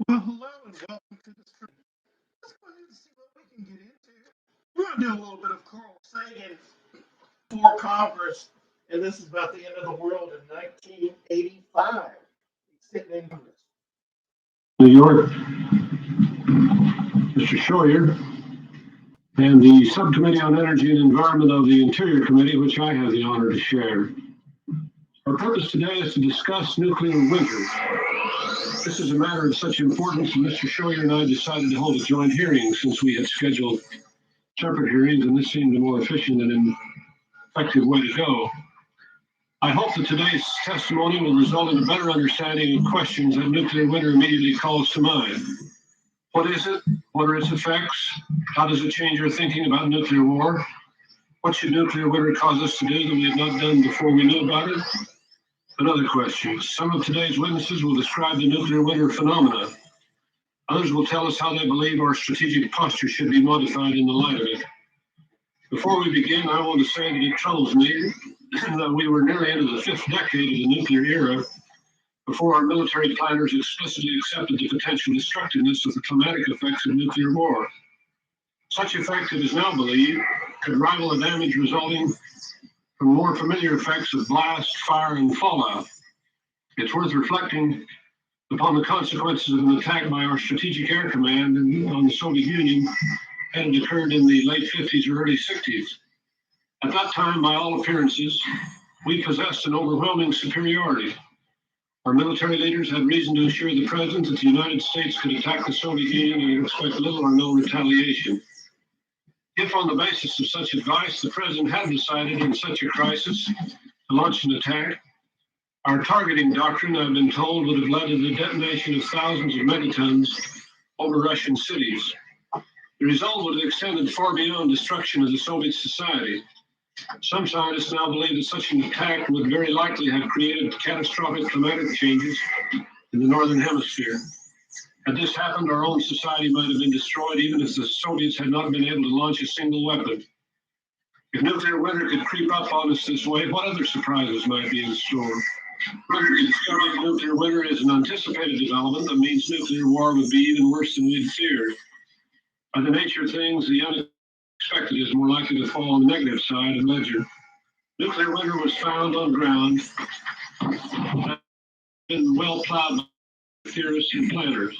Well, hello and welcome to the stream. Let's go ahead and see what we can get into. We're going to do a little bit of Carl Sagan for Congress, and this is about the end of the world in 1985. He's sitting in Congress. New York, Mr. Schroyer, and the Subcommittee on Energy and Environment of the Interior Committee, which I have the honor to chair. Our purpose today is to discuss nuclear winter. This is a matter of such importance that Mr. Schroyer and I decided to hold a joint hearing since we had scheduled separate hearings, and this seemed a more efficient and effective way to go. I hope that today's testimony will result in a better understanding of questions that nuclear winter immediately calls to mind. What is it? What are its effects? How does it change our thinking about nuclear war? What should nuclear winter cause us to do that we had not done before we knew about it? And other questions. Some of today's witnesses will describe the nuclear winter phenomena. Others will tell us how they believe our strategic posture should be modified in the light of it. Before we begin, I want to say that it troubles me that we were nearly into the fifth decade of the nuclear era before our military planners explicitly accepted the potential destructiveness of the climatic effects of nuclear war. Such effect, it is now believed, could rival the damage resulting from more familiar effects of blast, fire, and fallout. It's worth reflecting upon the consequences of an attack by our Strategic Air Command on the Soviet Union had occurred in the late 50s or early 60s. At that time, by all appearances, we possessed an overwhelming superiority. Our military leaders had reason to assure the President that the United States could attack the Soviet Union and expect little or no retaliation. If, on the basis of such advice, the President had decided in such a crisis to launch an attack, our targeting doctrine, I've been told, would have led to the detonation of thousands of megatons over Russian cities. The result would have extended far beyond destruction of the Soviet society. Some scientists now believe that such an attack would very likely have created catastrophic climatic changes in the Northern Hemisphere. Had this happened, our own society might have been destroyed even if the Soviets had not been able to launch a single weapon. If nuclear winter could creep up on us this way, what other surprises might be in store? Whether the discovery of nuclear winter is an anticipated development that means nuclear war would be even worse than we'd feared. By the nature of things, the unexpected is more likely to fall on the negative side of the ledger. Nuclear winter was found on ground that had been well plowed by theorists and planners.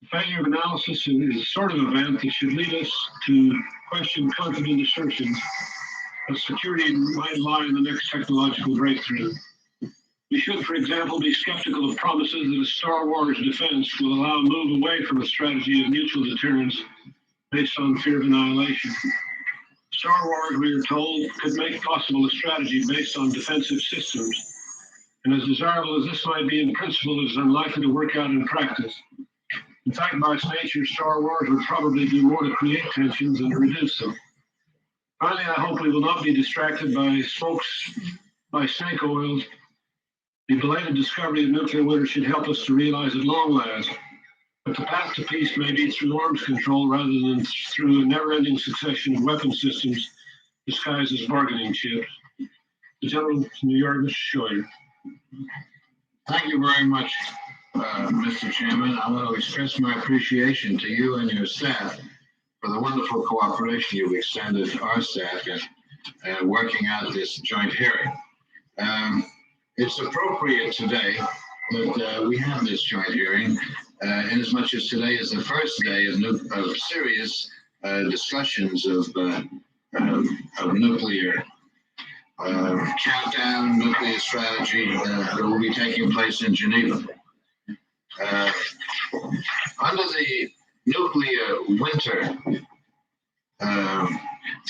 The failure of analysis is the sort of event that should lead us to question confident assertions that security might lie in the next technological breakthrough. We should, for example, be skeptical of promises that a Star Wars defense will allow a move away from a strategy of mutual deterrence based on fear of annihilation. Star Wars, we are told, could make possible a strategy based on defensive systems. And as desirable as this might be in principle, it is unlikely to work out in practice. In fact, by its nature, Star Wars would probably do more to create tensions than to reduce them. Finally, I hope we will not be distracted by snake oils. The belated discovery of nuclear winter should help us to realize at long last that the path to peace may be through arms control rather than through a never-ending succession of weapon systems disguised as bargaining chips. The gentleman from New York, Mr. Schroyer. Thank you very much, Mr. Chairman. I want to express my appreciation to you and your staff for the wonderful cooperation you've extended to our staff in working out this joint hearing. It's appropriate today that we have this joint hearing, inasmuch as today is the first day of serious discussions of nuclear countdown, nuclear strategy that will be taking place in Geneva. Under the nuclear winter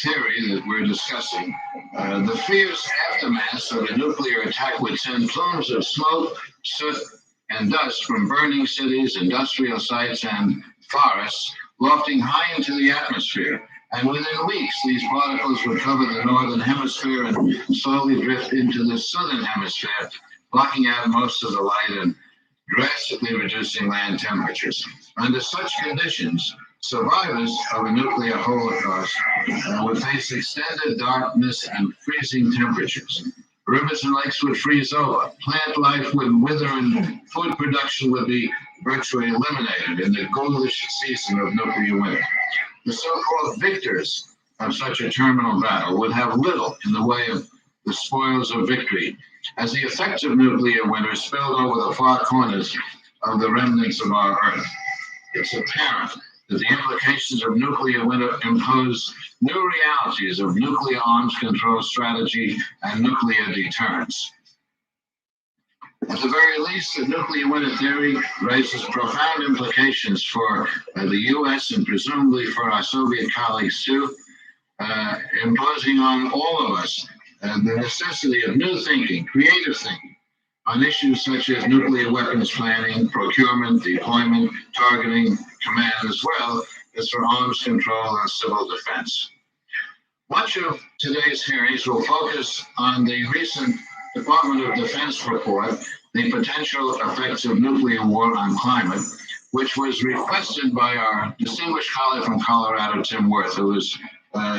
theory that we're discussing, the fierce aftermath of a nuclear attack would send plumes of smoke, soot, and dust from burning cities, industrial sites, and forests lofting high into the atmosphere. And within weeks, these particles would cover the northern hemisphere and slowly drift into the southern hemisphere, blocking out most of the light and drastically reducing land temperatures. Under such conditions, survivors of a nuclear holocaust would face extended darkness and freezing temperatures. Rivers and lakes would freeze over. Plant life would wither and food production would be virtually eliminated in the ghoulish season of nuclear winter. The so-called victors of such a terminal battle would have little in the way of the spoils of victory, as the effects of nuclear winter spilled over the far corners of the remnants of our Earth. It's apparent that the implications of nuclear winter impose new realities of nuclear arms control strategy and nuclear deterrence. At the very least, the nuclear winter theory raises profound implications for the U.S. and presumably for our Soviet colleagues too, imposing on all of us the necessity of new thinking, creative thinking, on issues such as nuclear weapons planning, procurement, deployment, targeting, command, as well as for arms control and civil defense. Much of today's hearings will focus on the recent Department of Defense report, The Potential Effects of Nuclear War on Climate, which was requested by our distinguished colleague from Colorado, Tim Wirth, who is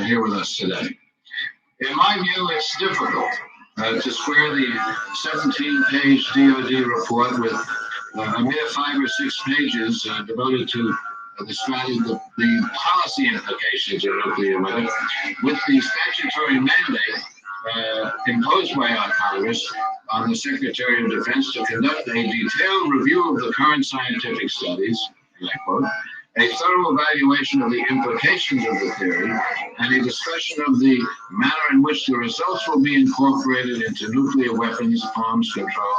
here with us today. In my view, it's difficult to square the 17-page DoD report with a mere 5 or 6 pages devoted to the strategy, the policy implications of nuclear winter, with the statutory mandate imposed by our Congress on the Secretary of Defense to conduct a detailed review of the current scientific studies, and I quote, a thorough evaluation of the implications of the theory, and a discussion of the manner in which the results will be incorporated into nuclear weapons, arms control,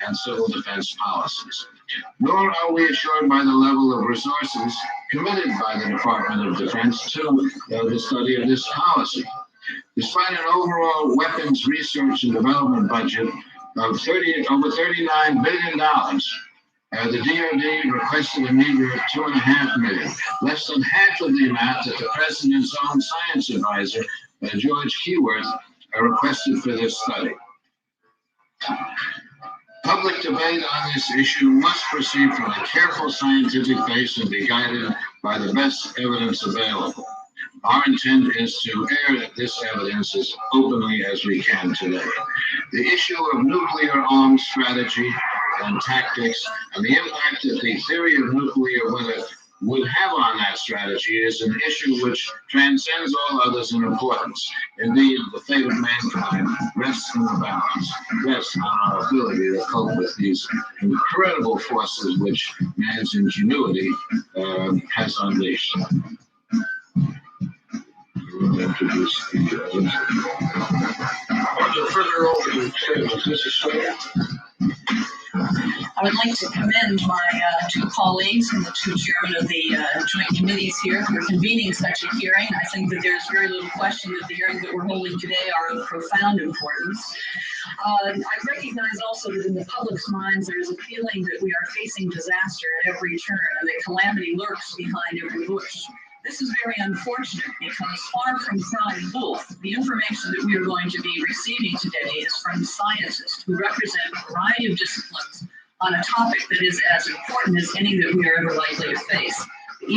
and civil defense policies. Nor are we assured by the level of resources committed by the Department of Defense to the study of this policy. Despite an overall weapons research and development budget of over $39 billion, the DoD requested a meager $2.5 million, less than half of the amount that the President's own science advisor, George Keyworth, requested for this study. Public debate on this issue must proceed from a careful scientific base and be guided by the best evidence available. Our intent is to air this evidence as openly as we can today. The issue of nuclear arms strategy and tactics and the impact that the theory of nuclear winter would have on that strategy is an issue which transcends all others in importance. Indeed, the fate of mankind rests in the balance, rests on our ability to cope with these incredible forces which man's ingenuity has unleashed. Introduce the further opening statements. Mrs. Sagan. I would like to commend my two colleagues and the two chairmen of the joint committees here for convening such a hearing. I think that there's very little question that the hearings that we're holding today are of profound importance. I recognize also that in the public's minds there is a feeling that we are facing disaster at every turn and that calamity lurks behind every bush. This is very unfortunate because far from crying wolf, the information that we are going to be receiving today is from scientists who represent a variety of disciplines on a topic that is as important as any that we are ever likely to face, the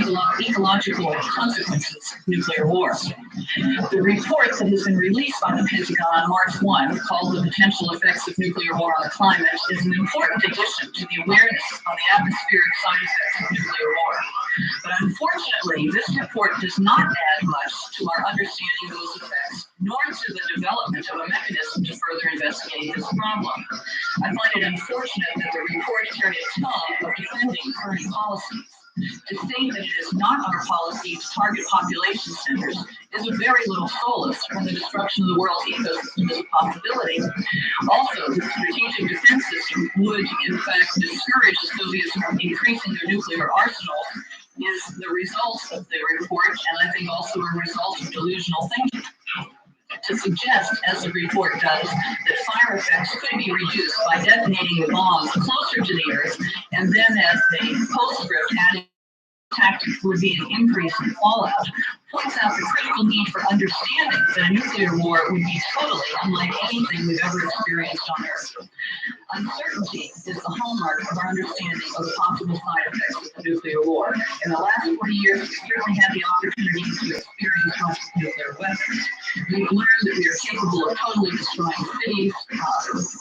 ecological consequences of nuclear war. The report that has been released by the Pentagon on March 1, called The Potential Effects of Nuclear War on the Climate, is an important addition to the awareness on the atmospheric side effects of nuclear war. But unfortunately, this report does not add much to our understanding of those effects, nor to the development of a mechanism to further investigate this problem. I find it unfortunate that the report carried a tone of defending current policies. To state that it is not our policy to target population centers is of very little solace when the destruction of the world's ecosystem is a possibility. Also, the strategic defense system would, in fact, discourage the Soviets from increasing their nuclear arsenal is the result of the report, and I think also a result of delusional thinking. To suggest, as the report does, that fire effects could be reduced by detonating the bombs closer to the Earth, and then as the postscript adding tactic would be an increase in fallout, points out the critical need for understanding that a nuclear war would be totally unlike anything we've ever experienced on Earth. Uncertainty is the hallmark of our understanding of the possible side effects of the nuclear war. In the last 40 years, we certainly had the opportunity to experience much nuclear weapons. We've learned that we are capable of totally destroying cities,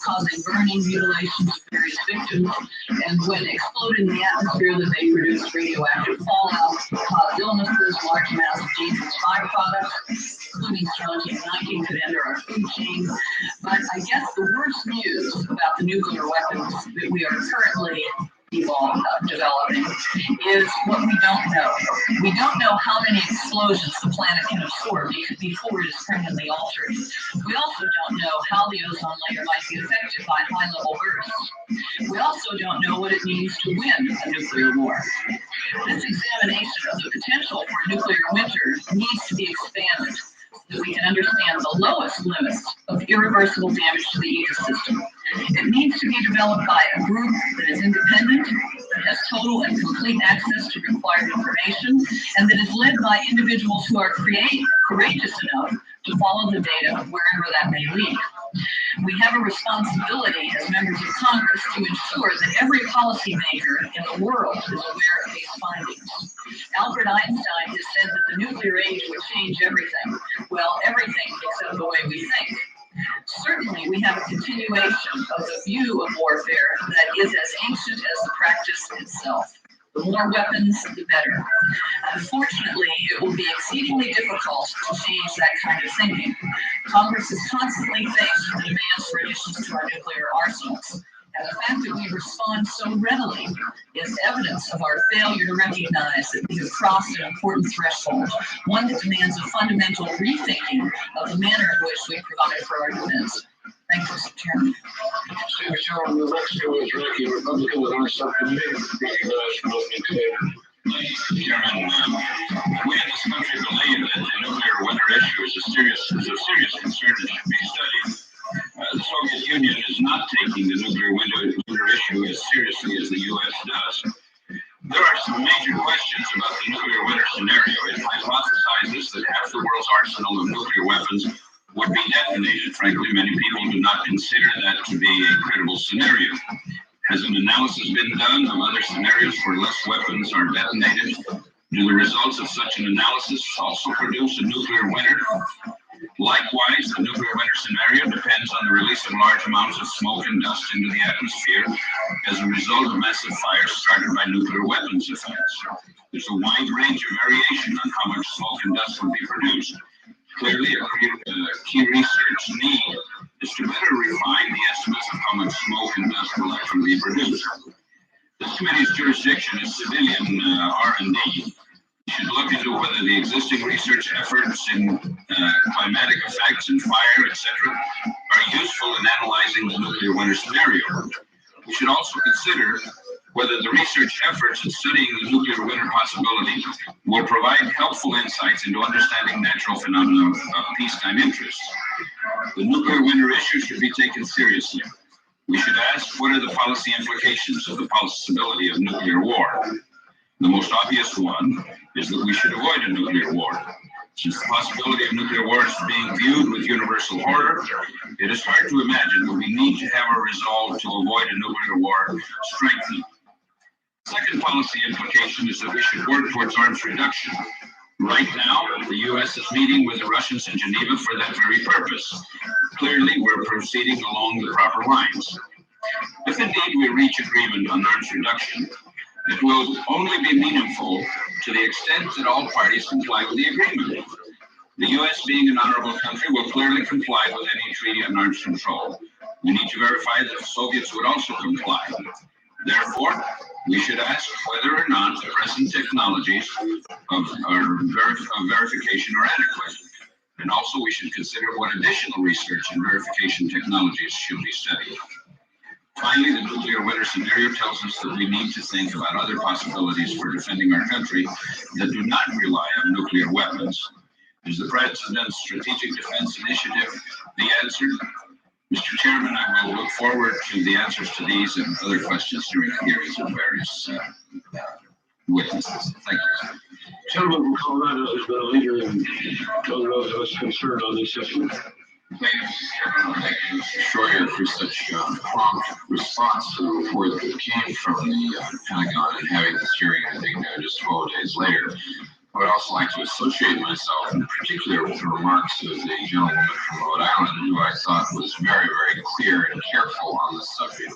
causing burning, mutilations of various victims, and when exploded in the atmosphere, that they produce radioactive fallout, cause illnesses, large amounts of dangerous byproducts, including strontium-90 could enter our food chain. But I guess the worst news about the nuclear weapons that we are currently developing is what we don't know. We don't know how many explosions the planet can absorb before it is permanently altered. We also don't know how the ozone layer might be affected by high-level bursts. We also don't know what it means to win a nuclear war. This examination of the potential for a nuclear winter needs to be expanded so that we can understand the lowest limits of irreversible damage to the ecosystem. It needs to be developed by a group that is independent, that has total and complete access to required information, and that is led by individuals who are courageous enough to follow the data wherever that may lead. We have a responsibility as members of Congress to ensure that every policymaker in the world is aware of these findings. Albert Einstein has said that the nuclear age would change everything. Well, everything except the way we think. Certainly, we have a continuation of the view of warfare that is as ancient as the practice itself. The more weapons, the better. Unfortunately, it will be exceedingly difficult to change that kind of thinking. Congress is constantly faced with demands for additions to our nuclear arsenals. And the fact that we respond so readily is evidence of our failure to recognize that we have crossed an important threshold, one that demands a fundamental rethinking of the manner in which we provide for our defense. Thank you, Mr. Chairman. Senator Chairman, the next is ranking Republican with our subcommittee, recognized for opening statement. Chairman, we in this country believe that the nuclear winter issue is a serious concern that should be studied. The Soviet Union is not taking the nuclear winter issue as seriously as the U.S. does. There are some major questions about the nuclear winter scenario. It hypothesizes that half the world's arsenal of nuclear weapons would be detonated. Frankly, many people do not consider that to be a credible scenario. Has an analysis been done of other scenarios where less weapons are detonated? Do the results of such an analysis also produce a nuclear winter? Likewise, the nuclear winter scenario depends on the release of large amounts of smoke and dust into the atmosphere as a result of massive fires started by nuclear weapons effects. There's a wide range of variation on how much smoke and dust would be produced. Clearly, a key research need is to better refine the estimates of how much smoke and dust will actually be produced. This committee's jurisdiction is civilian R&D. We should look into whether the existing research efforts in climatic effects and fire, etc., are useful in analyzing the nuclear winter scenario. We should also consider whether the research efforts in studying the nuclear winter possibility will provide helpful insights into understanding natural phenomena of peacetime interest. The nuclear winter issue should be taken seriously. We should ask, what are the policy implications of the possibility of nuclear war? The most obvious one is that we should avoid a nuclear war. Since the possibility of nuclear war is being viewed with universal horror, it is hard to imagine that we need to have a resolve to avoid a nuclear war strengthened. Second policy implication is that we should work towards arms reduction. Right now, the U.S. is meeting with the Russians in Geneva for that very purpose. Clearly, we're proceeding along the proper lines. If indeed we reach agreement on arms reduction, it will only be meaningful to the extent that all parties comply with the agreement. The U.S., being an honorable country, will clearly comply with any treaty on arms control. We need to verify that the Soviets would also comply. Therefore, we should ask whether or not the present technologies of verification are adequate. And also, we should consider what additional research and verification technologies should be studied. Finally, the nuclear winter scenario tells us that we need to think about other possibilities for defending our country that do not rely on nuclear weapons. Is the President's Strategic Defense Initiative the answer? Mr. Chairman, I will look forward to the answers to these and other questions during the hearings of various witnesses. Thank you. Gentleman from Colorado has been a leader in telling those of us concerned on this issue. Thank you, Schroyer, for such prompt response to the report that came from the Pentagon and having this hearing, I think, just 12 days later. I would also like to associate myself in particular with the remarks of the gentlewoman from Rhode Island, who I thought was very, very clear and careful on this subject.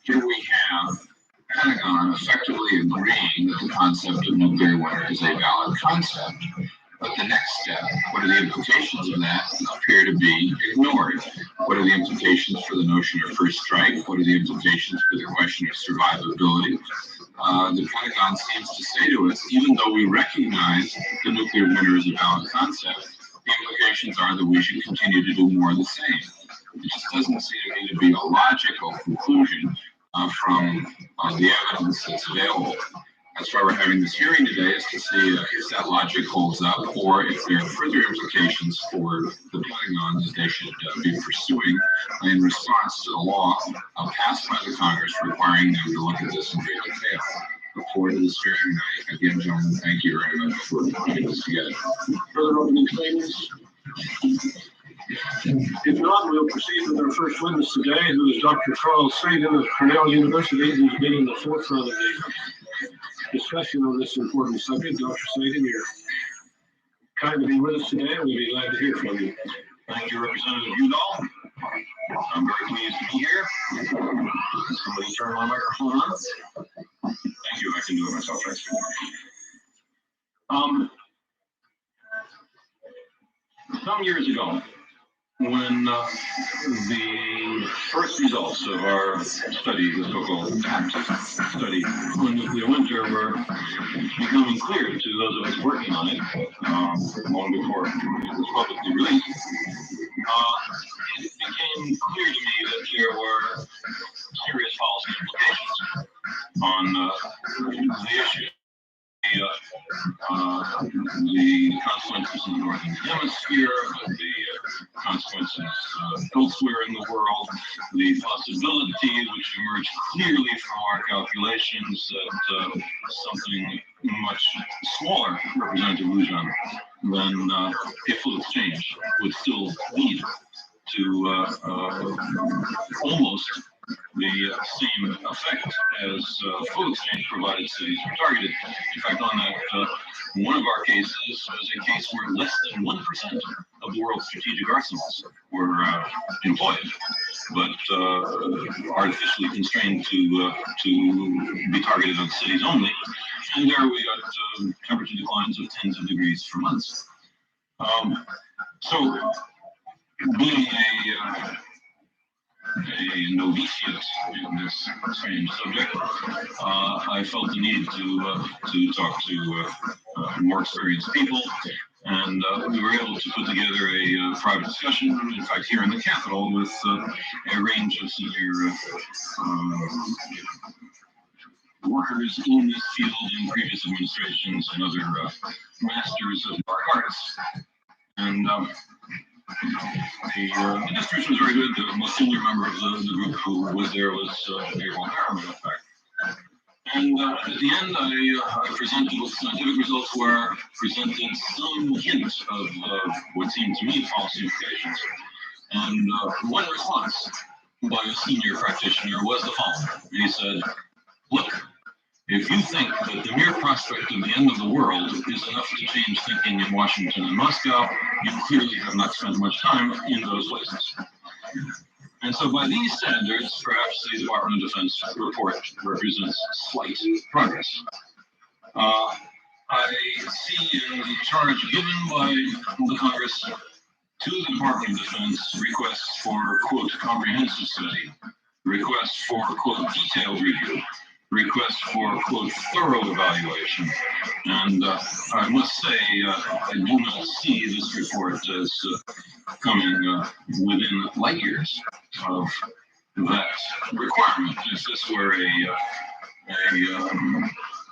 Here we have the Pentagon effectively agreeing that the concept of nuclear winter is a valid concept. But the next step, what are the implications of that, appear to be ignored. What are the implications for the notion of first strike? What are the implications for the question of survivability? The Pentagon seems to say to us, even though we recognize the nuclear winter is a valid concept, the implications are that we should continue to do more of the same. It just doesn't seem to me to be a logical conclusion from the evidence that's available. That's why we're having this hearing today, is to see if that logic holds up, or if there are further implications for the Pentagon that they should be pursuing in response to the law passed by the Congress requiring them to look at this in great detail. Look forward to this hearing. Again, gentlemen, thank you very much for putting this together. Further opening statements? If not, we'll proceed with our first witness today, who is Dr. Charles Sagan of Cornell University, who's been in the forefront of the discussion on this important subject. Dr. Sagan, you're kind to be with us today, and we'll be glad to hear from you. Thank you, Representative Udall. I'm very pleased to be here. Somebody turn my microphone on. Thank you. I can do it myself. Thanks. Some years ago, when the first results of our study, the so-called TACT study on nuclear winter, were becoming clear to those of us working on it, long before it was publicly released, it became clear to me that there were serious policy implications on the issue. The consequences in the Northern Hemisphere, the consequences elsewhere in the world, the possibility which emerged clearly from our calculations that something much smaller, Representative Lujan, than a full exchange would still lead to almost the same effect as full exchange provided cities were targeted. In fact, on that, one of our cases was a case where less than 1% of the world's strategic arsenals were employed, but artificially constrained to be targeted on cities only. And there we got temperature declines of tens of degrees for months. So, being a novitiate in this strange subject, I felt the need to talk to more experienced people, and we were able to put together a private discussion, in fact, here in the Capitol, with a range of senior workers in this field in previous administrations and other masters of dark arts. And the distribution was very good. The most senior member of the group who was there was April Harriman, in fact. And at the end, I presented with scientific results where presented some hint of what seemed to me policy implications. And one response by a senior practitioner was the following. He said, look, if you think that the mere prospect of the end of the world is enough to change thinking in Washington and Moscow, you clearly have not spent much time in those places. And so by these standards, perhaps the Department of Defense report represents slight progress. I see in the charge given by the Congress to the Department of Defense requests for, quote, comprehensive study, requests for, quote, detailed review, request for, quote, thorough evaluation. And I must say, I do not see this report as coming within light years of that requirement. If this were a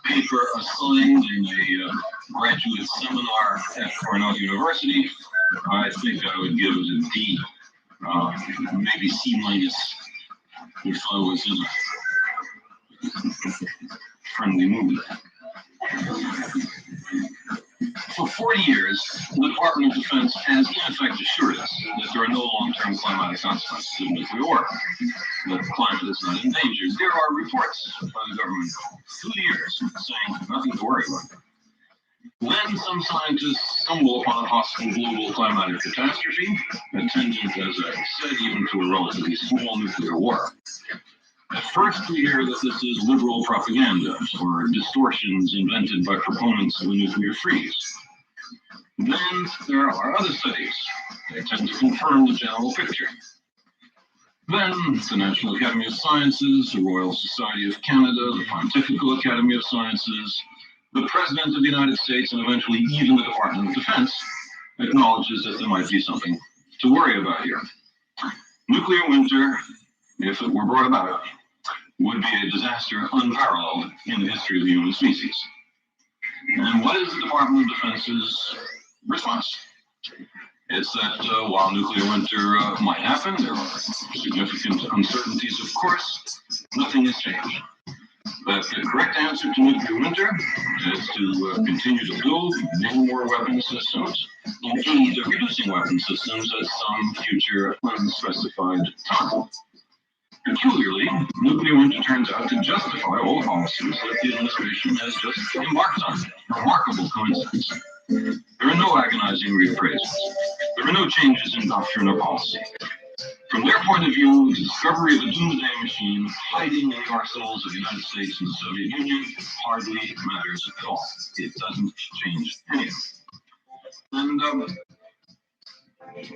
paper assigned in a graduate seminar at Cornell University, I think I would give it a D, maybe C minus, if I was in a friendly mood. For 40 years, the Department of Defense has in effect assured us that there are no long-term climatic consequences of nuclear war, that the climate is not endangered. There are reports by the government through the years saying nothing to worry about. Then some scientists stumble upon a possible global climatic catastrophe, attendant, as I said, even to a relatively small nuclear war. At first, we hear that this is liberal propaganda or distortions invented by proponents of a nuclear freeze. Then there are other studies. They tend to confirm the general picture. Then the National Academy of Sciences, the Royal Society of Canada, the Pontifical Academy of Sciences, the President of the United States, and eventually even the Department of Defense acknowledges that there might be something to worry about here. Nuclear winter, if it were brought about, would be a disaster unparalleled in the history of the human species. And what is the Department of Defense's response? It's that while nuclear winter might happen, there are significant uncertainties, of course, nothing has changed. That the correct answer to nuclear winter is to continue to build more weapon systems in aid of reducing weapon systems at some future unspecified time. Peculiarly, nuclear winter turns out to justify all policies that the administration has just embarked on. Remarkable coincidence. There are no agonizing reappraisals. There are no changes in doctrine or policy. From their point of view, the discovery of a doomsday machine hiding in the arsenals of the United States and the Soviet Union hardly matters at all. It doesn't change anything. And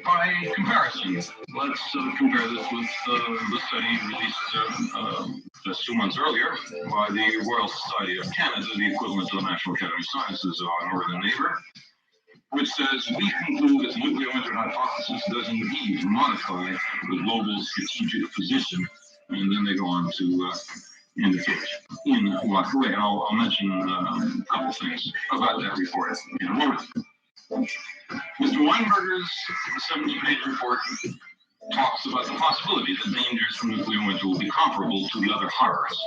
by comparison, let's compare this with the study released just 2 months earlier by the Royal Society of Canada, the equivalent to the National Academy of Sciences, our northern neighbor, which says, we conclude that the nuclear winter hypothesis does indeed modify the global strategic position. And then they go on to indicate in what way. I'll mention a couple things about that report in a moment. Mr. Weinberger's 70-page report talks about the possibility that dangers from nuclear winter will be comparable to the other horrors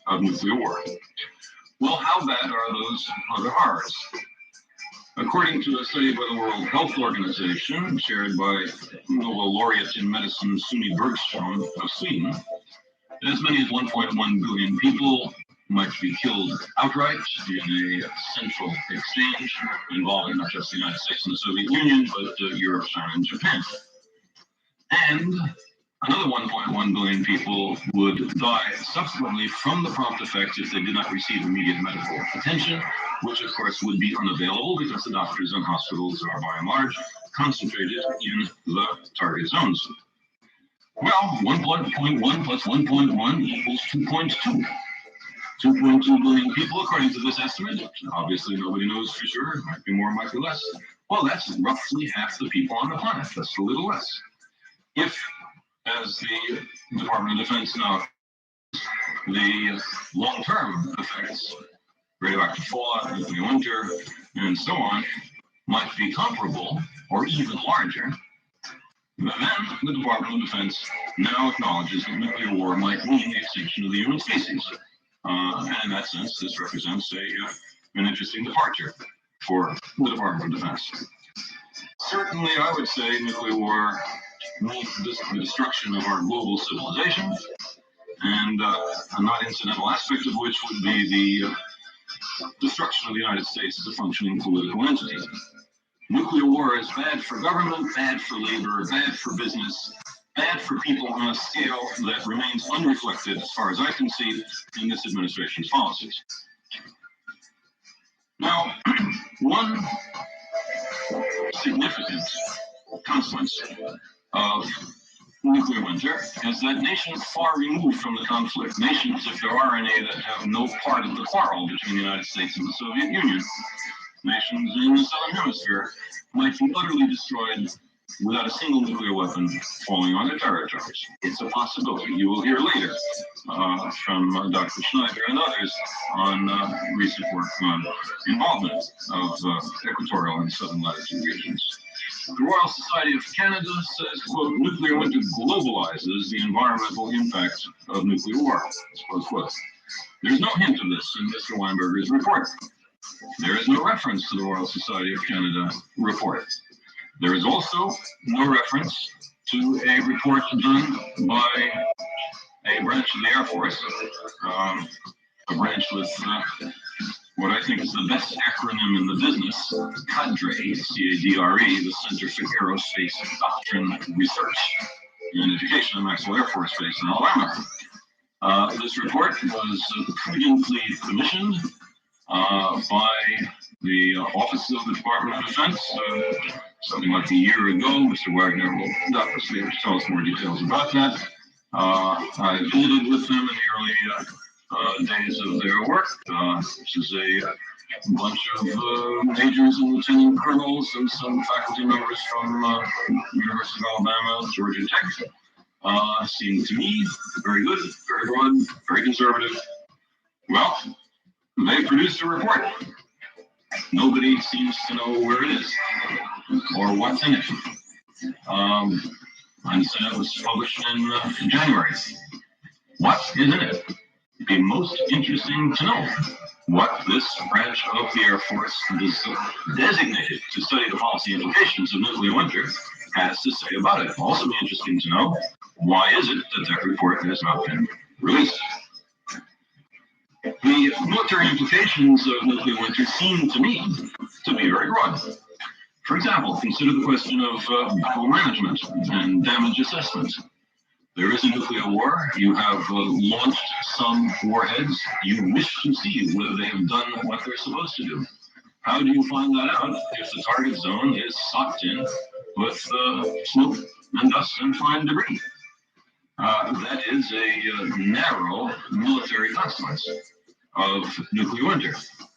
of nuclear war. Well, how bad are those other horrors? According to a study by the World Health Organization, chaired by Nobel laureate in medicine Sune Bergström of Sweden, as many as 1.1 billion people might be killed outright in a central exchange involving not just the United States and the Soviet Union, but Europe, China, and Japan. And another 1.1 billion people would die subsequently from the prompt effects if they did not receive immediate medical attention, which of course would be unavailable because the doctors and hospitals are by and large concentrated in the target zones. Well, 1.1 plus 1.1 equals 2.2. 2.2 billion people, according to this estimate. Obviously, nobody knows for sure. It might be more, might be less. Well, that's roughly half the people on the planet. That's a little less. If, as the Department of Defense now, the long-term effects, radioactive fallout, nuclear winter, and so on, might be comparable or even larger, then the Department of Defense now acknowledges that nuclear war might mean the extinction of the human species. And in that sense, this represents an interesting departure for the Department of Defense. Certainly, I would say nuclear war means the destruction of our global civilization, and a not incidental aspect of which would be the destruction of the United States as a functioning political entity. Nuclear war is bad for government, bad for labor, bad for business, bad for people on a scale that remains unreflected, as far as I can see, in this administration's policies. Now, one significant consequence of nuclear winter is that nations far removed from the conflict, nations, if there are any, that have no part of the quarrel between the United States and the Soviet Union, nations in the Southern Hemisphere, might be utterly destroyed without a single nuclear weapon falling on their territories. It's a possibility. You will hear later from Dr. Schneider and others on recent work on involvement of equatorial and southern latitude regions. The Royal Society of Canada says, quote, nuclear winter globalizes the environmental impact of nuclear war, close quote. There's no hint of this in Mr. Weinberger's report. There is no reference to the Royal Society of Canada report. There is also no reference to a report done by a branch of the Air Force, a branch with what I think is the best acronym in the business, CADRE, C-A-D-R-E, the Center for Aerospace Doctrine Research and Education at Maxwell Air Force Base in Alabama. This report was prudently commissioned by the Office of the Department of Defense something like a year ago. Mr. Wagner will doubtless be able to tell us more details about that. I visited with them in the early days of their work. This is a bunch of majors and lieutenant colonels and some faculty members from University of Alabama, Georgia Tech. Seemed to me very good, very broad, very conservative. Well, they produced a report. Nobody seems to know where it is or what's in it. And so it was published in January. What is in it? It'd be most interesting to know what this branch of the Air Force is designated to study the policy implications of nuclear winter has to say about it. Also be interesting to know why is it that that report has not been released. The military implications of nuclear winter seem to me to be very broad. For example, consider the question of battle management and damage assessment. There is a nuclear war. You have launched some warheads. You wish to see whether they have done what they're supposed to do. How do you find that out if the target zone is socked in with smoke and dust and fine debris? That is a narrow military consequence of nuclear winter.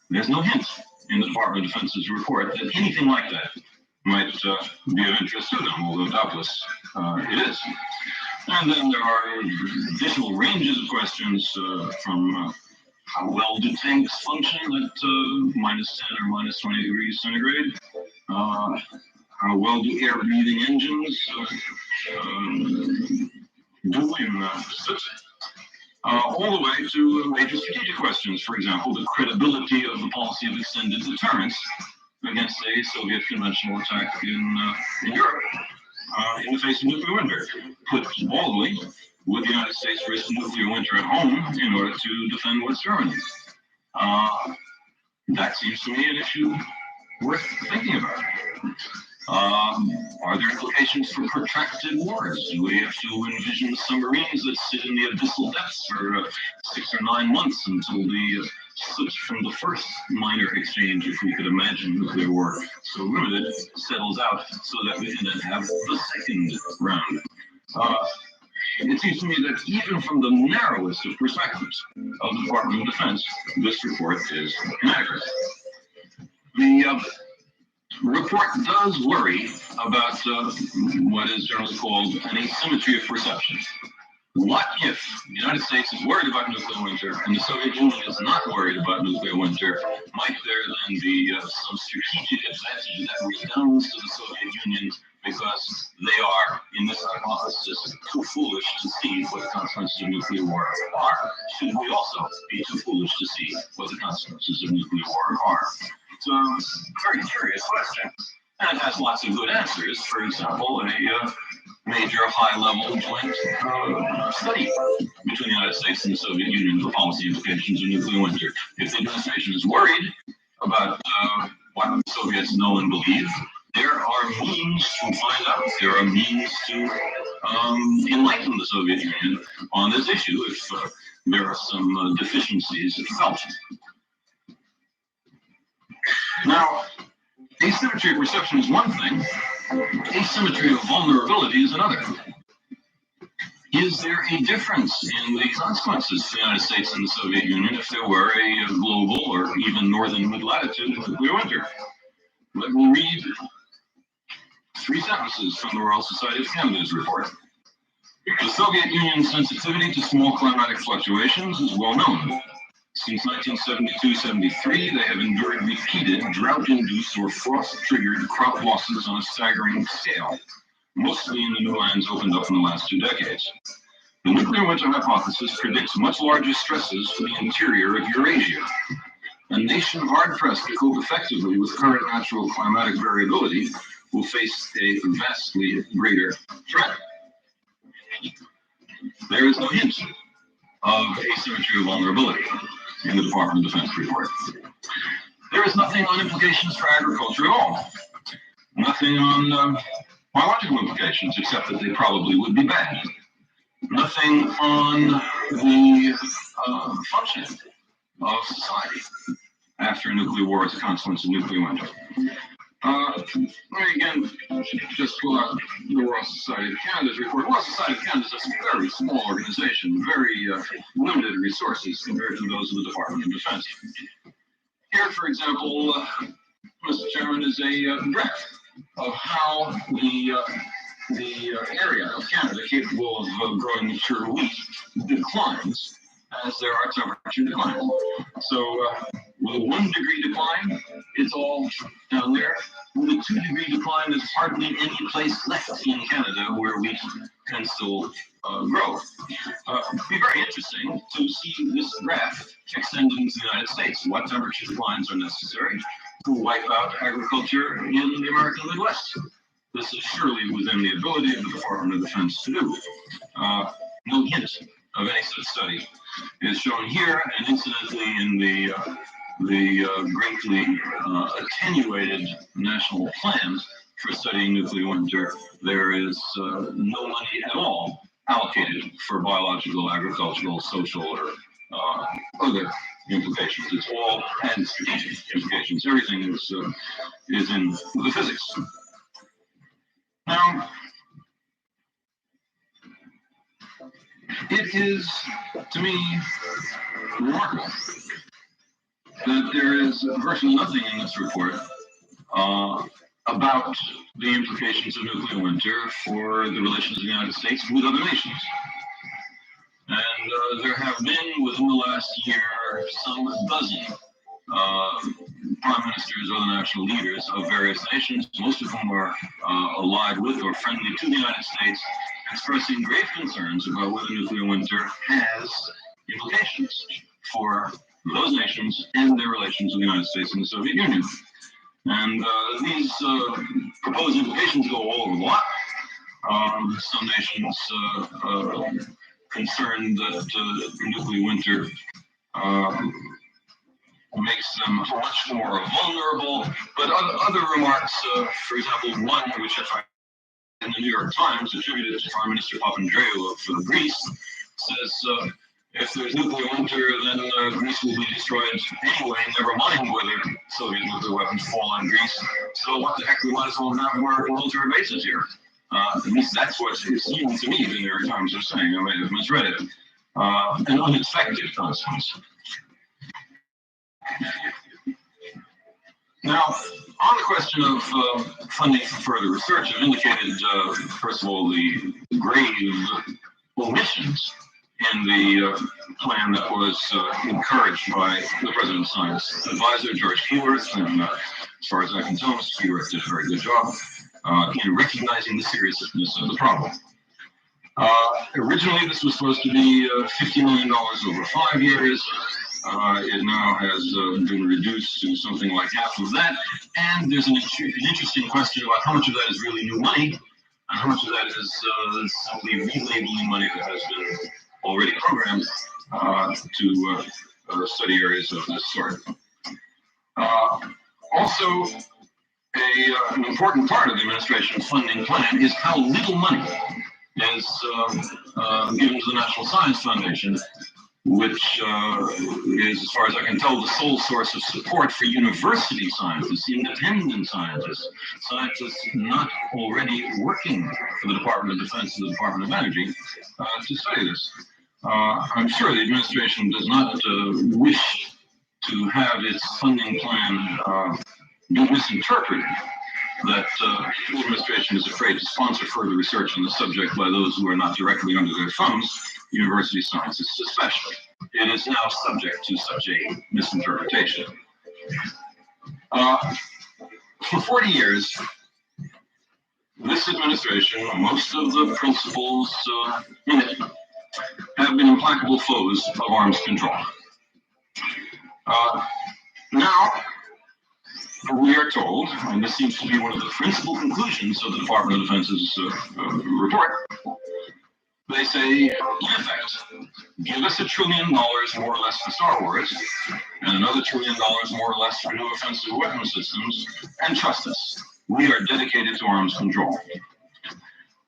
There's no hint in the Department of Defense's report that anything like that might be of interest to them, although doubtless it is. And then there are additional ranges of questions from how well do tanks function at minus 10 or minus 20 degrees centigrade? How well do air-breathing engines do in soot? All the way to major strategic questions. For example, the credibility of the policy of extended deterrence against a Soviet conventional attack in Europe in the face of nuclear winter. Put boldly, would the United States risk nuclear winter at home in order to defend West Germany? That seems to me an issue worth thinking about. Are there implications for protracted wars? Do we have to envision submarines that sit in the abyssal depths for 6 or 9 months until the switch from the first minor exchange, if we could imagine nuclear war so limited, settles out so that we can then have the second round? It seems to me that even from the narrowest of perspectives of the Department of Defense, this report is inadequate. The report does worry about what is generally called an asymmetry of perception. What if the United States is worried about nuclear winter and the Soviet Union is not worried about nuclear winter? Might there then be some strategic advantage that redounds to the Soviet Union because they are, in this hypothesis, too foolish to see what the consequences of nuclear war are? Should we also be too foolish to see what the consequences of nuclear war are? It's a very curious question, and it has lots of good answers. For example, a major high-level joint study between the United States and the Soviet Union of the policy implications of nuclear winter. If the administration is worried about what the Soviets know and believe, there are means to find out. There are means to enlighten the Soviet Union on this issue if there are some deficiencies felt. Now, asymmetry of perception is one thing. Asymmetry of vulnerability is another. Is there a difference in the consequences for the United States and the Soviet Union if there were a global or even northern mid-latitude nuclear winter? Let me read 3 sentences from the Royal Society of Canada's report. The Soviet Union's sensitivity to small climatic fluctuations is well known. Since 1972-73, they have endured repeated drought-induced or frost-triggered crop losses on a staggering scale, mostly in the new lands opened up in the last 2 decades. The nuclear winter hypothesis predicts much larger stresses for the interior of Eurasia. A nation hard-pressed to cope effectively with current natural climatic variability will face a vastly greater threat. There is no hint of asymmetry or vulnerability in the Department of Defense report. There is nothing on implications for agriculture at all. Nothing on biological implications, except that they probably would be bad. Nothing on the functioning of society after a nuclear war as a consequence of nuclear winter. Let me again just pull out the Royal Society of Canada's report. The Royal Society of Canada is a very small organization, very limited resources compared to those of the Department of Defense. Here, for example, Mr. Chairman, is a graph of how the area of Canada capable of growing mature wheat declines as there are temperature declines. So with a 1 degree decline, it's all down there. With a 2 degree decline, there's hardly any place left in Canada where wheat can still grow. It'd be very interesting to see this graph extended into the United States. What temperature declines are necessary to wipe out agriculture in the American Midwest? This is surely within the ability of the Department of Defense to do. No hint of any such study is shown here, and incidentally in the greatly attenuated national plan for studying nuclear winter, there is no money at all allocated for biological, agricultural, social, or other implications. It's all and strategic implications. Everything is in the physics. Now, it is, to me, remarkable that there is virtually nothing in this report about the implications of nuclear winter for the relations of the United States with other nations. And there have been, within the last year, some dozen prime ministers or the national leaders of various nations, most of whom are allied with or friendly to the United States, expressing grave concerns about whether nuclear winter has implications for those nations and their relations with the United States and the Soviet Union. And these proposed implications go all over the lot. Some nations concerned that nuclear winter makes them much more vulnerable, but other remarks, for example, one which I find in the New York Times attributed to Prime Minister Papandreou of Greece says, if there's nuclear winter, then Greece will be destroyed anyway, never mind whether Soviet nuclear weapons fall on Greece. So what the heck, we might as well have American military bases here. At least that's what it seemed to me the New York Times was saying. I may have misread it. An unexpected consequence. Now, on the question of funding for further research, I've indicated, first of all, the grave omissions in the plan that was encouraged by the President's Science Advisor, George Keyworth, and as far as I can tell, Mr. Keyworth did a very good job in recognizing the seriousness of the problem. Originally, this was supposed to be $50 million over 5 years. It now has been reduced to something like half of that, and there's an interesting question about how much of that is really new money, and how much of that is simply relabeling money that has been already programmed to study areas of this sort. Also, an important part of the administration's funding plan is how little money is given to the National Science Foundation, which is, as far as I can tell, the sole source of support for university scientists, independent scientists, scientists not already working for the Department of Defense and the Department of Energy to study this. I'm sure the administration does not wish to have its funding plan be misinterpreted, that the administration is afraid to sponsor further research on the subject by those who are not directly under their thumbs, university scientists especially. It is now subject to such a misinterpretation. For 40 years, this administration, most of the principals in it, have been implacable foes of arms control. Now, We are told, and this seems to be one of the principal conclusions of the Department of Defense's report, they say, in effect, give us $1 trillion more or less for Star Wars, and another $1 trillion more or less for new offensive weapon systems, and trust us, we are dedicated to arms control.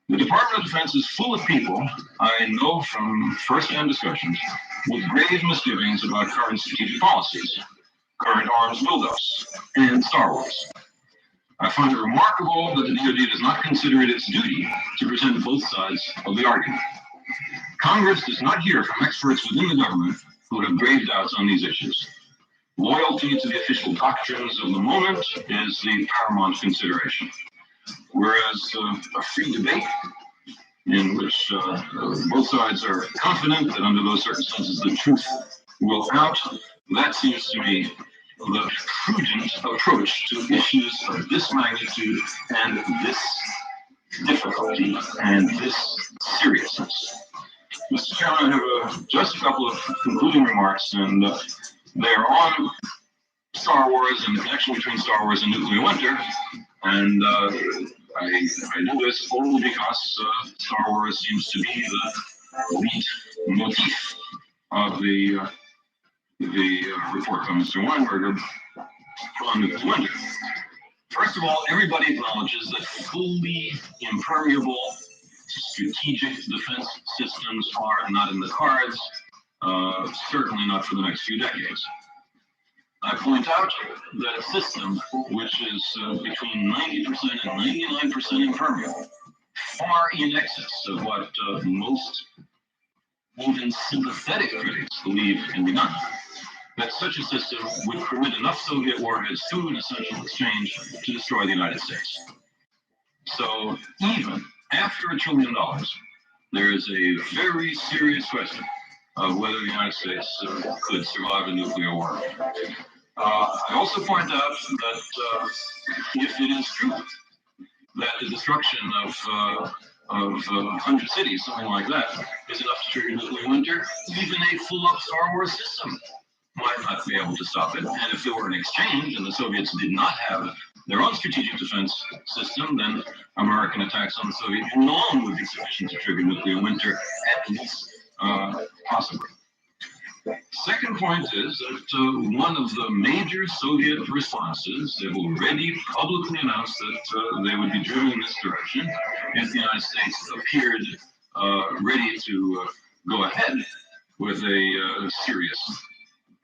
The Department of Defense is full of people I know from first-hand discussions with grave misgivings about current strategic policies, current arms buildups, and Star Wars. I find it remarkable that the DoD does not consider it its duty to present both sides of the argument. Congress does not hear from experts within the government who have grave doubts on these issues. Loyalty to the official doctrines of the moment is the paramount consideration. Whereas a free debate in which both sides are confident that under those circumstances the truth will out, that seems to me the prudent approach to issues of this magnitude and this difficulty and this seriousness. Mr. Chairman, I have just a couple of concluding remarks, and they're on Star Wars and the connection between Star Wars and nuclear winter. And I do this only because Star Wars seems to be the lead motif of the report from Mr. Weinberger on nuclear winter. First of all, everybody acknowledges that fully impermeable strategic defense systems are not in the cards, certainly not for the next few decades. I point out that a system which is between 90% and 99% impermeable, far in excess of what most even sympathetic critics believe can be done, that such a system would permit enough Soviet warheads through an essential exchange to destroy the United States. So even after $1 trillion, there is a very serious question of whether the United States could survive a nuclear war. I also point out that if it is true that the destruction of 100 cities, something like that, is enough to trigger nuclear winter, even a full-up Star Wars system might not be able to stop it. And if there were an exchange and the Soviets did not have their own strategic defense system, then American attacks on the Soviet Union alone would be sufficient to trigger nuclear winter, at least possibly. Second point is that one of the major Soviet responses, they've already publicly announced that they would be driven in this direction if the United States appeared ready to go ahead with a serious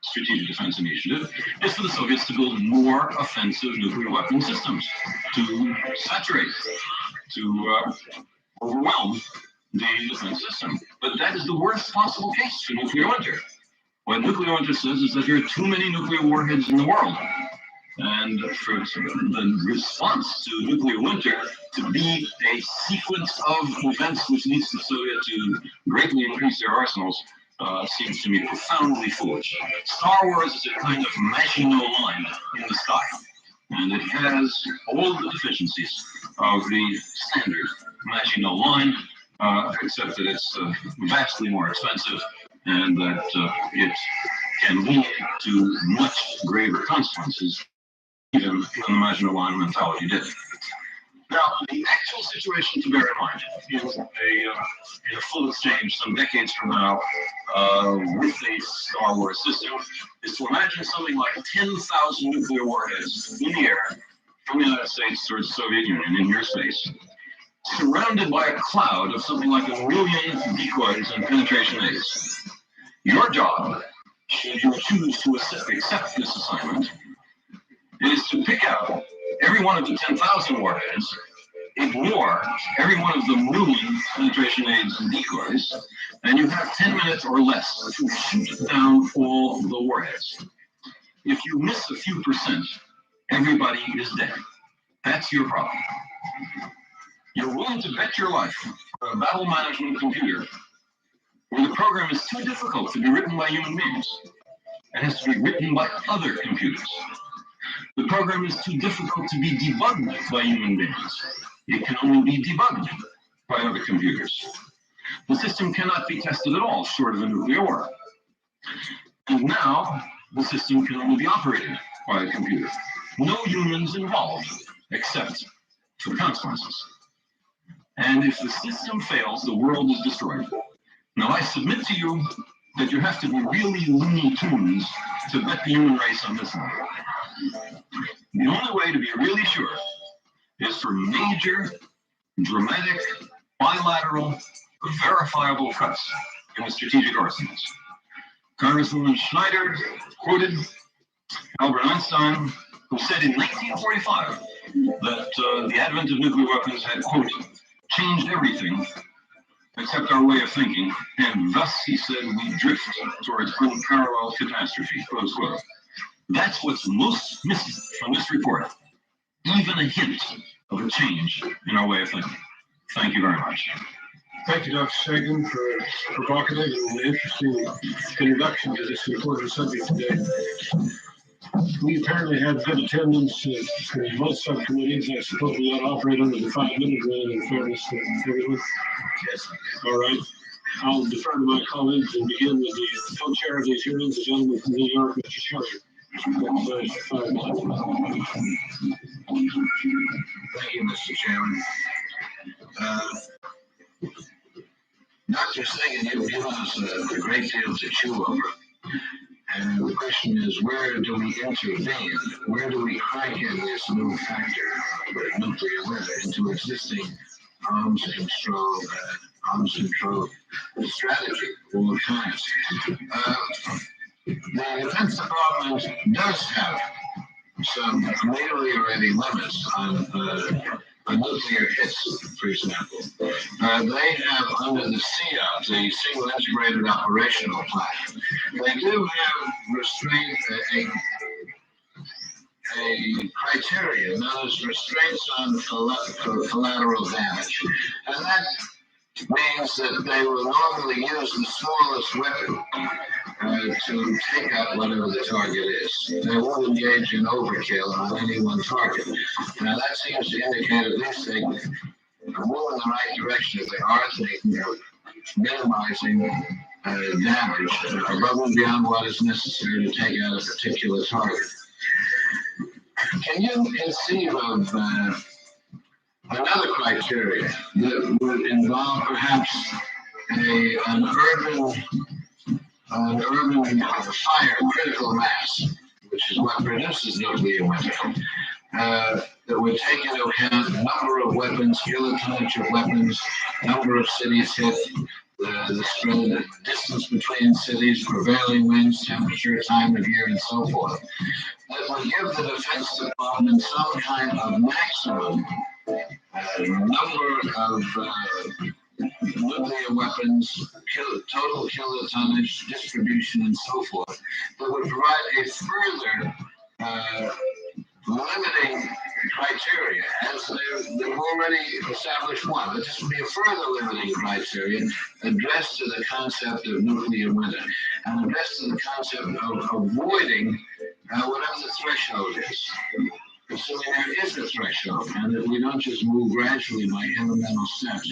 strategic defense initiative, is for the Soviets to build more offensive nuclear weapon systems, to saturate, to overwhelm the defense system. But that is the worst possible case for nuclear winter. What nuclear winter says is that there are too many nuclear warheads in the world. And for the response to nuclear winter to be a sequence of events which leads the Soviet to greatly increase their arsenals seems to me profoundly foolish. Star Wars is a kind of Maginot Line in the sky. And it has all the deficiencies of the standard Maginot Line, except that it's vastly more expensive and that it can lead to much graver consequences even than the Maginot Line mentality did. Now, the actual situation to bear in mind in a full exchange some decades from now with a Star Wars system is to imagine something like 10,000 nuclear warheads in the air from the United States towards the Soviet Union in your space, surrounded by a cloud of something like 1 million decoys and penetration aids. Your job, should you choose to accept this assignment, is to pick out every one of the 10,000 warheads, ignore every one of the 1 million penetration aids and decoys, and you have 10 minutes or less to shoot down all the warheads. If you miss a few percent, everybody is dead. That's your problem. You're willing to bet your life for a battle management computer where the program is too difficult to be written by human beings. It has to be written by other computers. The program is too difficult to be debugged by human beings. It can only be debugged by other computers. The system cannot be tested at all short of a nuclear war. And now, the system can only be operated by a computer. no humans involved, except for the consequences. And if the system fails, the world is destroyed. Now, I submit to you that you have to be really Looney Tunes to bet the human race on this one. The only way to be really sure is for major, dramatic, bilateral, verifiable cuts in the strategic arsenals. Congresswoman Schneider quoted Albert Einstein, who said in 1945 that the advent of nuclear weapons had, quote, changed everything except our way of thinking, and thus, he said, we drift towards unparalleled catastrophe, close quote. That's what's most missing from this report, even a hint of a change in our way of thinking. Thank you very much. Thank you, Dr. Sagan, for a provocative and interesting introduction to this important subject today. We apparently had good attendance in both subcommittees. I suppose we ought to operate under the 5-minute rule in fairness to everyone. Yes. All right. I'll defer to my colleagues and begin with the co-chair of these hearings, the gentleman from New York, Mr. Shelley. Thank you, Mr. Chairman. Dr. Sagan, you've given us a great deal to chew over. And the question is, where do we intervene? Where do we crank in this new factor of nuclear winter into existing arms control strategy all times? The Defense Department does have some ameliorating limits on nuclear hits, for example. They have, under the CIOP, the Single Integrated Operational Plan, they do have a criteria known as restraints on collateral damage. And that means that they will normally use the smallest weapon to take out whatever the target is. They won't engage in overkill on any one target. Now that seems to indicate at least they move in the right direction if they are thinking of minimizing damage above and beyond what is necessary to take out a particular target. Can you conceive of another criteria that would involve perhaps an urban fire critical mass, which is what produces nuclear winter, that would take into account the number of weapons, kilotonnage of weapons, number of cities hit, the spread, the distance between cities, prevailing winds, temperature, time of year, and so forth. That would give the Defense Department some kind of maximum number of nuclear weapons, total kilotonnage, distribution, and so forth, that would provide a further limiting criteria, as they've already established one, but this would be a further limiting criteria addressed to the concept of nuclear winter and addressed to the concept of avoiding whatever the threshold is. Assuming there is a threshold, and that we don't just move gradually by incremental steps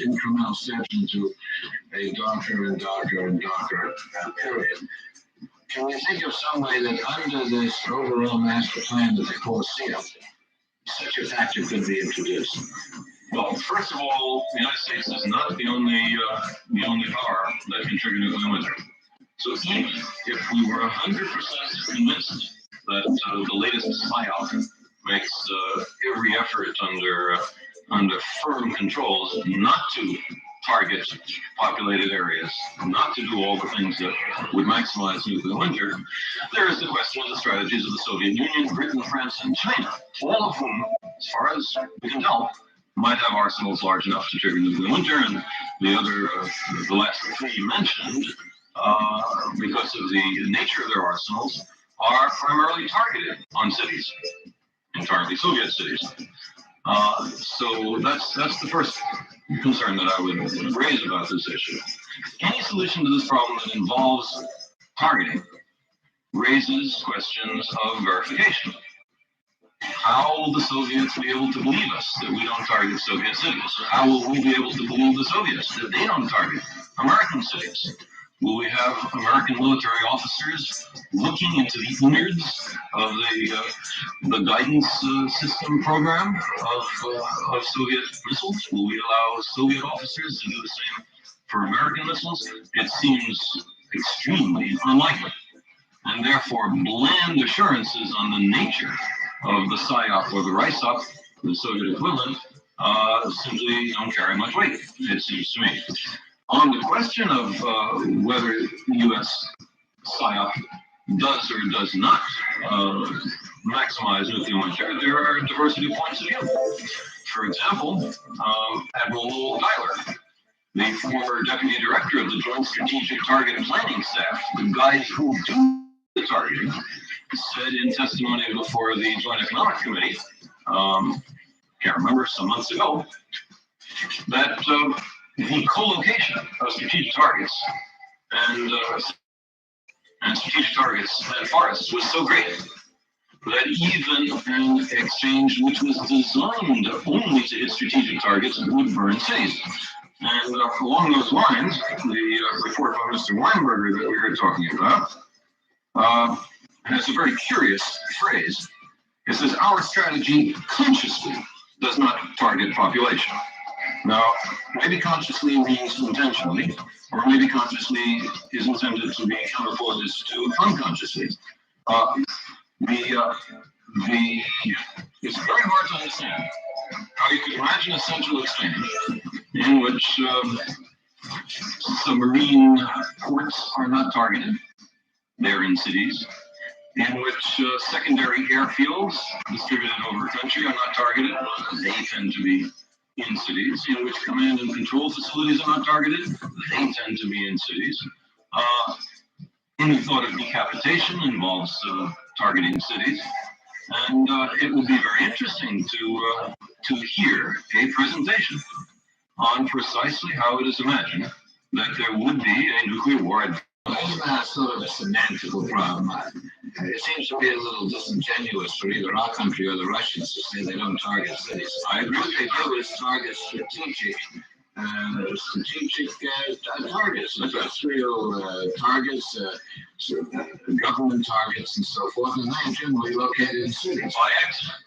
into a darker and darker and darker period. Can we think of some way that under this overall master plan that they call CIOP, such a factor could be introduced? Well, first of all, the United States is not the only power that can trigger nuclear winter. So even if we were 100% convinced that the latest CIOP makes every effort under firm controls not to target populated areas, not to do all the things that would maximize nuclear winter, there is the question of the strategies of the Soviet Union, Britain, France, and China, all of whom, as far as we can tell, might have arsenals large enough to trigger nuclear winter, and the last three mentioned, because of the nature of their arsenals, are primarily targeted on cities, entirely Soviet cities. So that's the first concern that I would raise about this issue. Any solution to this problem that involves targeting raises questions of verification. How will the Soviets be able to believe us that we don't target Soviet cities? How will we be able to believe the Soviets that they don't target American cities? Will we have American military officers looking into the innards of the guidance system program of Soviet missiles? Will we allow Soviet officers to do the same for American missiles? It seems extremely unlikely. And therefore, bland assurances on the nature of the PSYOP or the RISOP, the Soviet equivalent, simply don't carry much weight, it seems to me. On the question of whether U.S. PSYOP does or does not maximize nuclear winter, there are a diversity of points of view. For example, Admiral Tyler, the former deputy director of the Joint Strategic Target Planning Staff, the guys who do the targeting, said in testimony before the Joint Economic Committee, can't remember, some months ago, that the co-location of strategic targets and strategic targets and forests was so great that even an exchange which was designed only to hit strategic targets would burn cities. And along those lines, the report by Mr. Weinberger that we were talking about has a very curious phrase. It says, our strategy consciously does not target population. Now, maybe consciously means intentionally, or maybe consciously is intended to be counterpoised to unconsciously. It's very hard to understand how you could imagine a central exchange in which submarine ports are not targeted, they're in cities, in which secondary airfields distributed over the country are not targeted, they tend to be in cities, in which command and control facilities are not targeted, they tend to be in cities. Any thought of decapitation involves targeting cities, and it would be very interesting to hear a presentation on precisely how it is imagined that there would be a nuclear war. Isn't that sort of a semantical problem? It seems to be a little disingenuous for either our country or the Russians to say they don't target cities. I agree. What they do is target strategic targets, industrial targets, government targets, and so forth, and they're generally located in cities. By accident,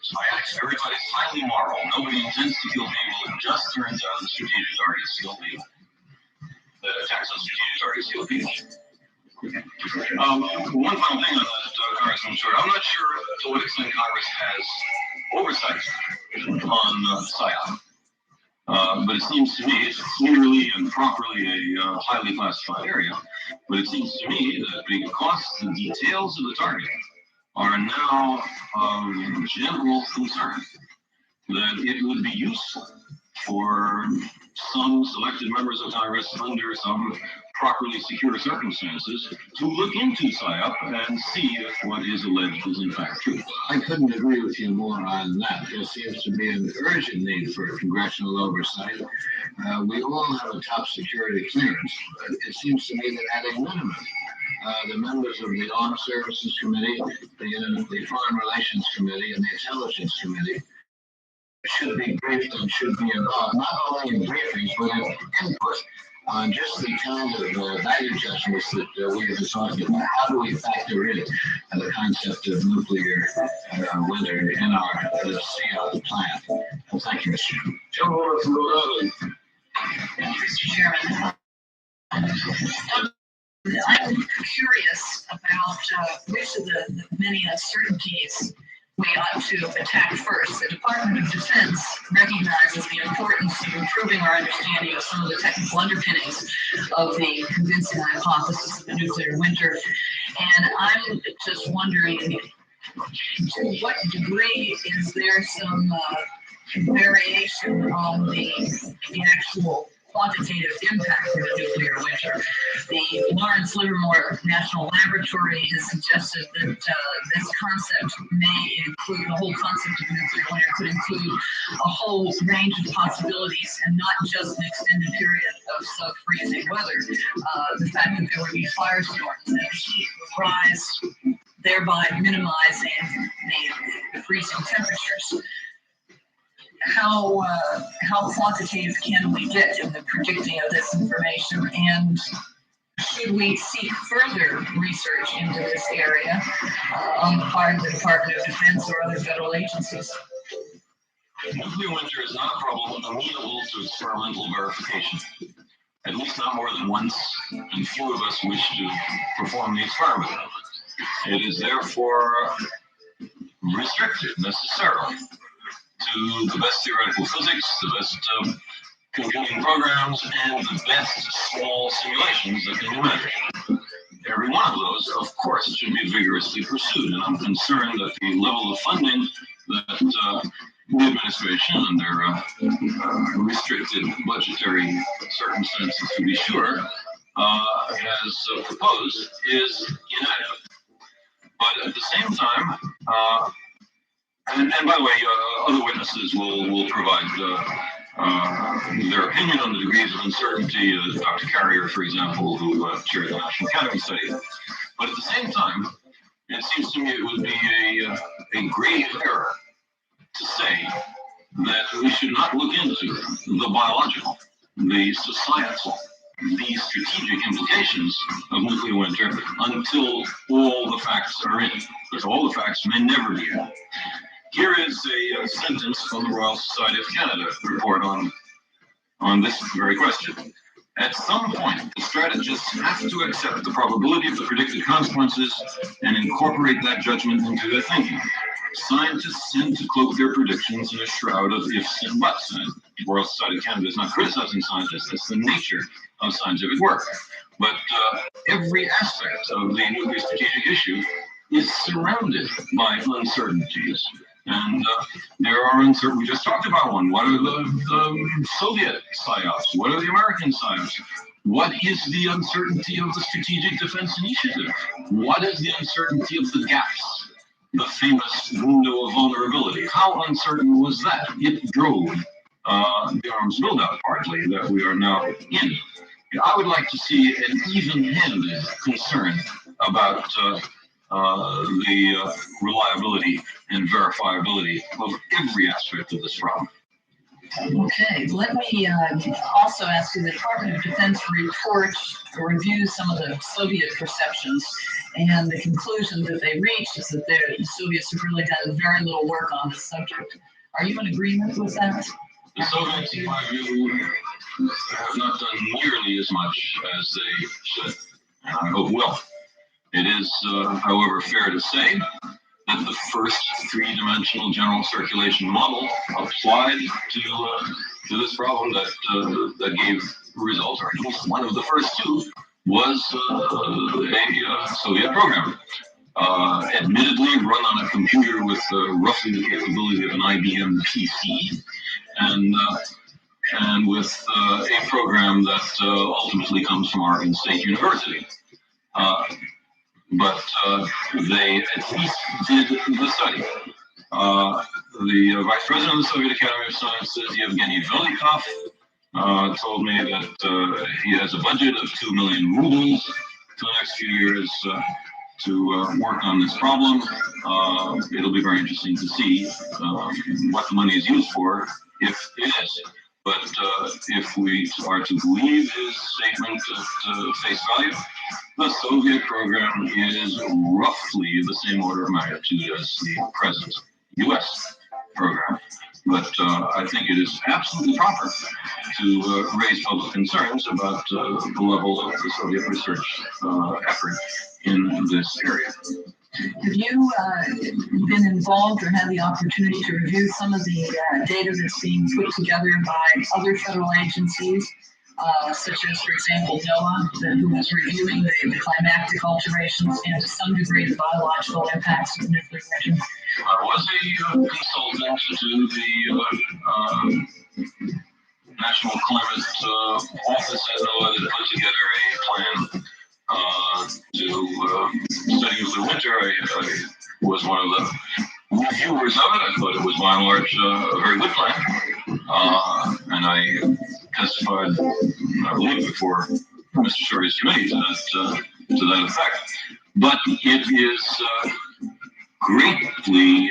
everybody's highly moral. Nobody intends to kill people. It just turns out the strategic targets kill people. The attacks on strategic targets kill people. One final thing on that, Congressman Short. I'm not sure to what extent Congress has oversight on PSYOP. But it seems to me it's clearly and properly a highly classified area. But it seems to me that because the details of the target are now of general concern, that it would be useful for some selected members of Congress under some properly secure circumstances to look into PSYOP and see if what is alleged is in fact true. I couldn't agree with you more on that. There seems to be an urgent need for congressional oversight. We all have a top security clearance, but it seems to me that at a minimum, the members of the Armed Services Committee, the Foreign Relations Committee, and the Intelligence Committee should be briefed and should be involved, not only in briefings, but in input on just the kind of value judgments that we have been talking about. How do we factor in the concept of nuclear winter in our CL plan? Well, thank you, Mr. Chairman. Gentleman from Rhode Island. Mr. Chairman. I'm curious about which of the many uncertainties we ought to attack first. The Department of Defense recognizes the importance of improving our understanding of some of the technical underpinnings of the convincing hypothesis of a nuclear winter. And I'm just wondering, to what degree is there some variation on the actual quantitative impact of a nuclear winter? The Lawrence Livermore National Laboratory has suggested that this concept may include, the whole concept of a nuclear winter could include a whole range of possibilities and not just an extended period of sub-freezing weather. The fact that there would be firestorms and the heat would rise, thereby minimizing the freezing temperatures. How quantitative can we get in the predicting of this information, and should we seek further research into this area on the part of the Department of Defense or other federal agencies? Nuclear winter is not a problem amenable to experimental verification. At least not more than once, and few of us wish to perform the experiment. It is therefore restricted necessarily to the best theoretical physics, the best computing programs, and the best small simulations that can be measured. Every one of those, of course, should be vigorously pursued, and I'm concerned that the level of funding that the administration, under restricted budgetary circumstances to be sure, has proposed is inadequate. But at the same time, and by the way, other witnesses will provide their opinion on the degrees of uncertainty. Dr. Carrier, for example, who chaired the National Academy study. But at the same time, it seems to me it would be a grave error to say that we should not look into the biological, the societal, the strategic implications of nuclear winter until all the facts are in, because all the facts may never be in. Here is a sentence from the Royal Society of Canada report on this very question. At some point, the strategists have to accept the probability of the predicted consequences and incorporate that judgment into their thinking. Scientists tend to cloak their predictions in a shroud of ifs and buts. And the Royal Society of Canada is not criticizing scientists, that's the nature of scientific work. But every aspect of the nuclear strategic issue is surrounded by uncertainties. And there are uncertainties. We just talked about one. What are the Soviet psyops? What are the American psyops? What is the uncertainty of the Strategic Defense Initiative? What is the uncertainty of the gaps? The famous window of vulnerability. How uncertain was that? It drove the arms build-out partly that we are now in. I would like to see an even-handed concern about the reliability and verifiability of every aspect of this problem. Okay, let me also ask you, the Department of Defense reports or reviews some of the Soviet perceptions, and the conclusion that they reached is that the Soviets have really done very little work on this subject. Are you in agreement with that? The Soviets, in my view, have not done nearly as much as they should, and I hope will. It is, however, fair to say that the first three-dimensional general circulation model applied to this problem that gave results, or at least one of the first two, was a Soviet program. Admittedly run on a computer with roughly the capability of an IBM PC, and with a program that ultimately comes from Oregon State University. But they at least did the study. The vice president of the Soviet Academy of Sciences, Yevgeny Velikov, told me that he has a budget of 2 million rubles for the next few years to work on this problem. It'll be very interesting to see what the money is used for, if it is. But if we are to believe his statement at face value, the Soviet program is roughly the same order of magnitude as the present U.S. program. But I think it is absolutely proper to raise public concerns about the level of the Soviet research effort in this area. Have you been involved or had the opportunity to review some of the data that's being put together by other federal agencies, such as, for example, NOAA, who was reviewing the climactic alterations and to some degree the biological impacts of nuclear winter? I was a consultant to the National Climate Office at NOAA that put together a plan to study nuclear winter. I was one of the reviewers of it. I thought it was by and large a very good plan. And I testified, I believe, before Mr. Shorty's committee to that effect. But it is greatly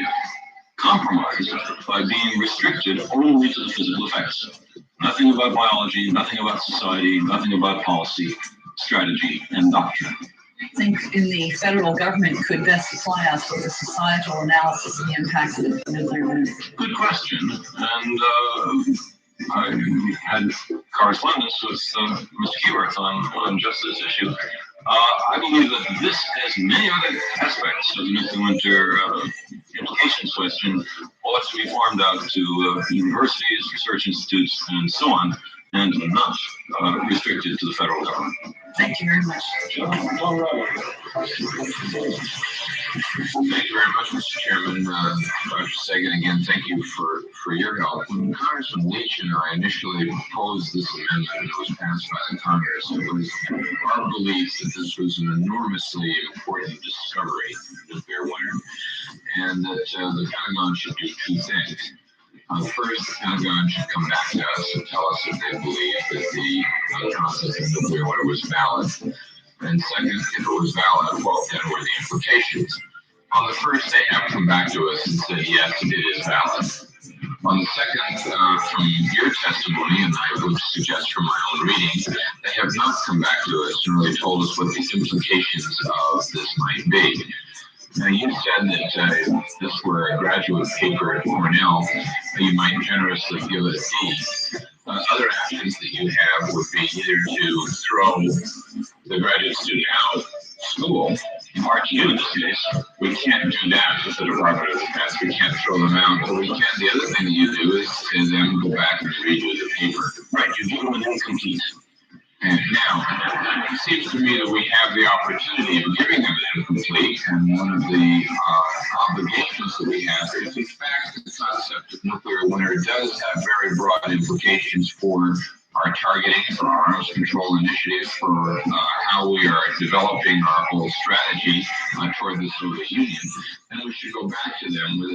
compromised by being restricted only to the physical effects. Nothing about biology, nothing about society, nothing about policy. strategy and doctrine. I think in the federal government could best supply us with a societal analysis of the impact of nuclear winter. Good question. And I had correspondence with Mr. Keyworth on just this issue. I believe that this, as many other aspects of the nuclear winter implications question, ought to be farmed out to universities, research institutes, and so on, and not restricted to the federal government. Thank you very much. All right. Thank you very much, Mr. Chairman. Dr. Sagan, again, thank you for your help. When Congressman Leach and I initially proposed this amendment and it was passed by the Congress, it was our belief that this was an enormously important discovery, nuclear winter, and that the Pentagon should do two things. First, the Pentagon should come back to us and tell us if they believe that the concept of nuclear winter was valid. And second, if it was valid, what then were the implications? On the first, they have come back to us and said, yes, it is valid. On the second, from your testimony, and I would suggest from my own reading, they have not come back to us and really told us what the implications of this might be. Now, you said that if this were a graduate paper at Cornell, you might generously give it a D. Other actions that you have would be either to throw the graduate student out of school, or you in this case, we can't do that with the Department of Defense. We can't throw them out, but we can. The other thing that you do is to then go back and redo the paper. Right, you give them an incomplete. And now, it seems to me that we have the opportunity of giving them an incomplete, and one of the obligations that we have is, in fact, the concept of nuclear winter does have very broad implications for our targeting, for our arms control initiative, for how we are developing our whole strategy toward the Soviet Union. And we should go back to them with